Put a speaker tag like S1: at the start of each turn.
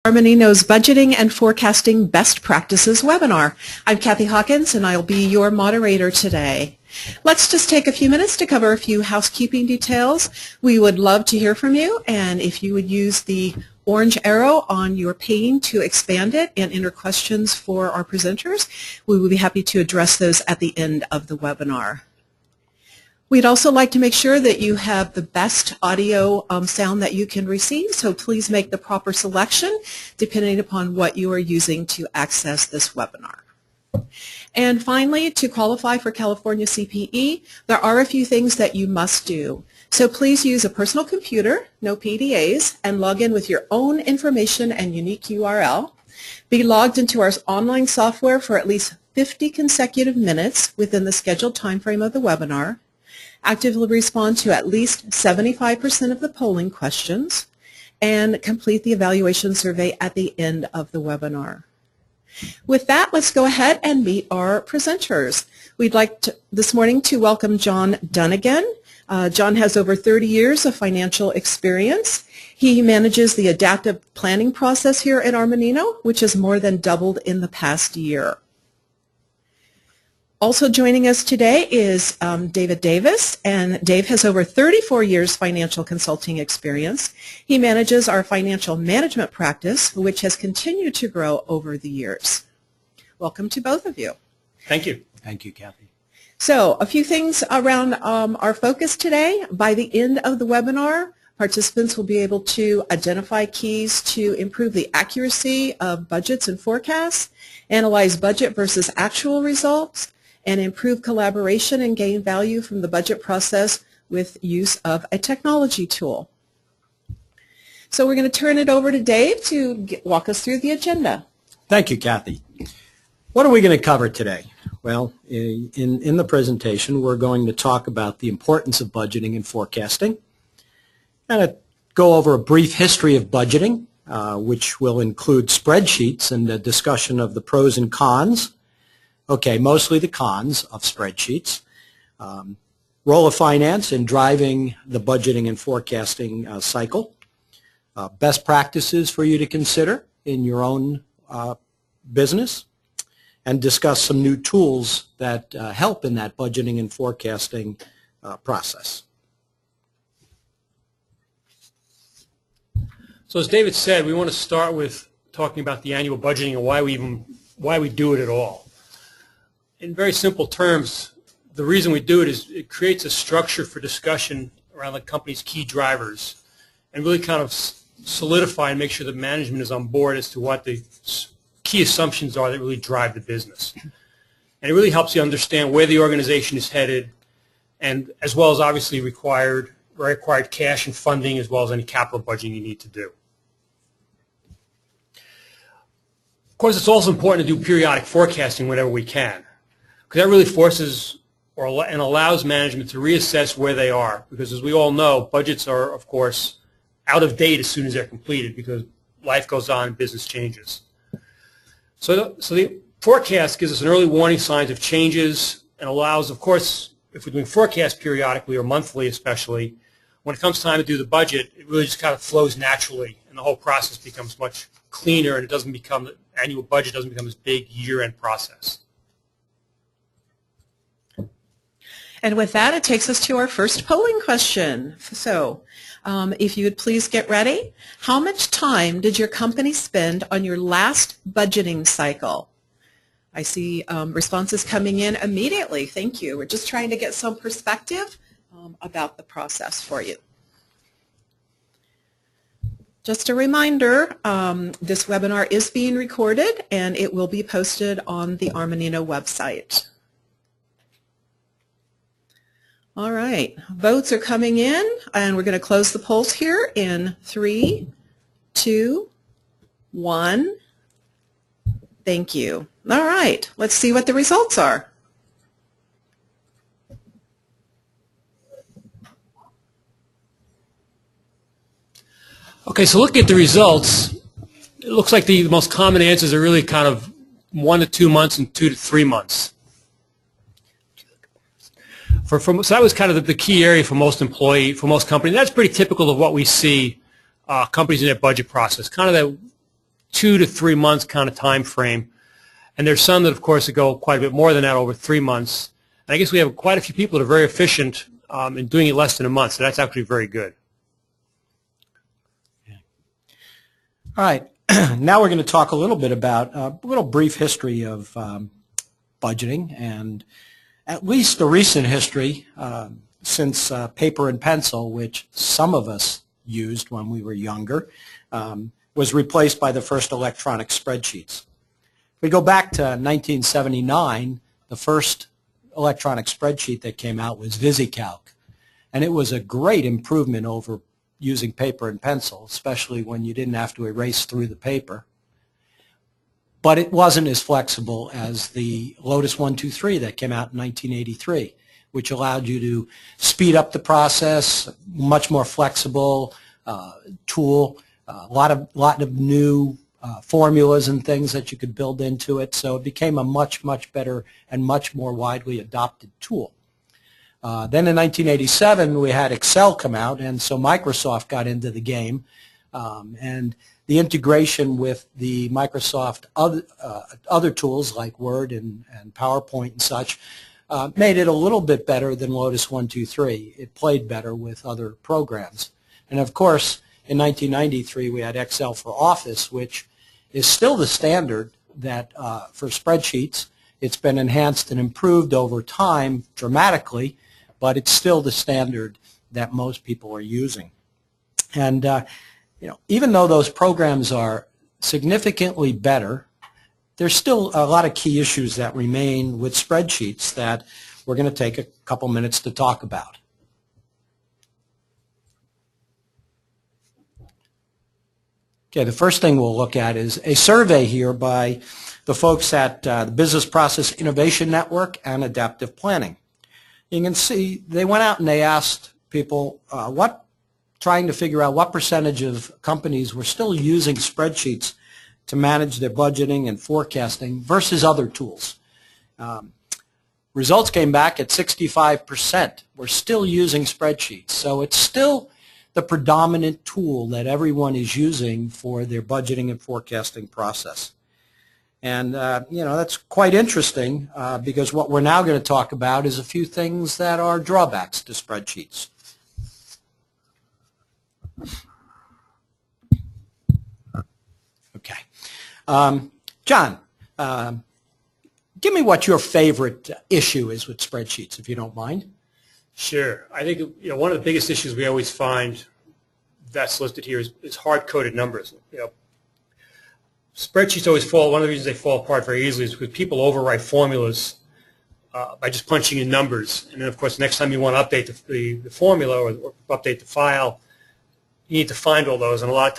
S1: Armanino's Budgeting and Forecasting Best Practices webinar. I'm Kathy Hawkins, and I'll be your moderator today. Let's just take a few minutes to cover a few housekeeping details. We would love to hear from you, and if you would use the orange arrow on your pane to expand it and enter questions for our presenters, we will be happy to address those at the end of the webinar. We'd also like to make sure that you have the best audio sound that you can receive, so please make the proper selection depending upon what you are using to access this webinar. And finally, to qualify for California CPE, there are a few things that you must do. So please use a personal computer, no PDAs, and log in with your own information and unique URL. Be logged into our online software for at least 50 consecutive minutes within the scheduled time frame of the webinar. Actively respond to at least 75% of the polling questions, and complete the evaluation survey at the end of the webinar. With that, let's go ahead and meet our presenters. We'd like to, this morning to welcome John Dunnigan. John has over 30 years of financial experience. He manages the adaptive planning process here at Armanino, which has more than doubled in the past year. Also joining us today is David Davis, and Dave has over 34 years financial consulting experience. He manages our financial management practice, which has continued to grow over the years. Welcome to both of you.
S2: Thank you.
S3: Thank you, Kathy.
S1: So a few things around our focus today. By the end of the webinar, participants will be able to identify keys to improve the accuracy of budgets and forecasts, analyze budget versus actual results, and improve collaboration and gain value from the budget process with use of a technology tool. So we're going to turn it over to Dave to walk us through the agenda.
S3: Thank you, Kathy. What are we going to cover today? Well, in the presentation, we're going to talk about the importance of budgeting and forecasting, and go over a brief history of budgeting, which will include spreadsheets and a discussion of the pros and cons. Okay, mostly the cons of spreadsheets. Role of finance in driving the budgeting and forecasting cycle. Best practices for you to consider in your own business. And discuss some new tools that help in that budgeting and forecasting process.
S2: So as David said, we want to start with talking about the annual budgeting and why we do it at all. In very simple terms, the reason we do it is it creates a structure for discussion around the company's key drivers and really kind of solidify and make sure that management is on board as to what the key assumptions are that really drive the business. And it really helps you understand where the organization is headed, and as well as obviously required cash and funding, as well as any capital budgeting you need to do. Of course, it's also important to do periodic forecasting whenever we can, because that really forces and allows management to reassess where they are, because as we all know, budgets are, of course, out of date as soon as they're completed because life goes on and business changes. So the forecast gives us an early warning signs of changes and allows, of course, if we're doing forecasts periodically or monthly especially, when it comes time to do the budget, it really just kind of flows naturally and the whole process becomes much cleaner, and it doesn't become, the annual budget doesn't become this big year-end process.
S1: And with that, it takes us to our first polling question. So if you would please get ready. How much time did your company spend on your last budgeting cycle? I see responses coming in immediately. Thank you. We're just trying to get some perspective about the process for you. Just a reminder, this webinar is being recorded and it will be posted on the Armanino website. All right, votes are coming in, and we're going to close the polls here in 3, 2, 1. Thank you. All right, let's see what the results are.
S2: Okay, so looking at the results, it looks like the most common answers are really kind of 1 to 2 months and 2 to 3 months. So that was kind of the key area for most companies. That's pretty typical of what we see companies in their budget process. Kind of that 2 to 3 months kind of time frame. And there's some that, of course, that go quite a bit more than that, over 3 months. And I guess we have quite a few people that are very efficient in doing it less than a month, so that's actually very good.
S3: All right. Now we're going to talk a little bit about a little brief history of budgeting, and at least the recent history since paper and pencil, which some of us used when we were younger, was replaced by the first electronic spreadsheets. If we go back to 1979, the first electronic spreadsheet that came out was VisiCalc, and it was a great improvement over using paper and pencil, especially when you didn't have to erase through the paper. But it wasn't as flexible as the Lotus 123 that came out in 1983, which allowed you to speed up the process, much more flexible tool, a lot of new formulas and things that you could build into it. So it became a much, much better and much more widely adopted tool. Then in 1987, we had Excel come out, and so Microsoft got into the game, and the integration with the Microsoft other tools like Word and PowerPoint and such made it a little bit better than Lotus 123. It played better with other programs. And of course, in 1993, we had Excel for Office, which is still the standard that for spreadsheets. It's been enhanced and improved over time dramatically, but it's still the standard that most people are using. And even though those programs are significantly better, there's still a lot of key issues that remain with spreadsheets that we're going to take a couple minutes to talk about. Okay, the first thing we'll look at is a survey here by the folks at the Business Process Innovation Network and Adaptive Planning. You can see they went out and they asked people trying to figure out what percentage of companies were still using spreadsheets to manage their budgeting and forecasting versus other tools. Results came back at 65%. We're still using spreadsheets, so it's still the predominant tool that everyone is using for their budgeting and forecasting process. And, that's quite interesting because what we're now going to talk about is a few things that are drawbacks to spreadsheets. Okay. John, give me what your favorite issue is with spreadsheets, if you don't mind.
S2: Sure. I think one of the biggest issues we always find that's listed here is hard-coded numbers. Spreadsheets always fall. One of the reasons they fall apart very easily is because people overwrite formulas by just punching in numbers, and then of course next time you want to update the formula or update the file, you need to find all those, and a lot of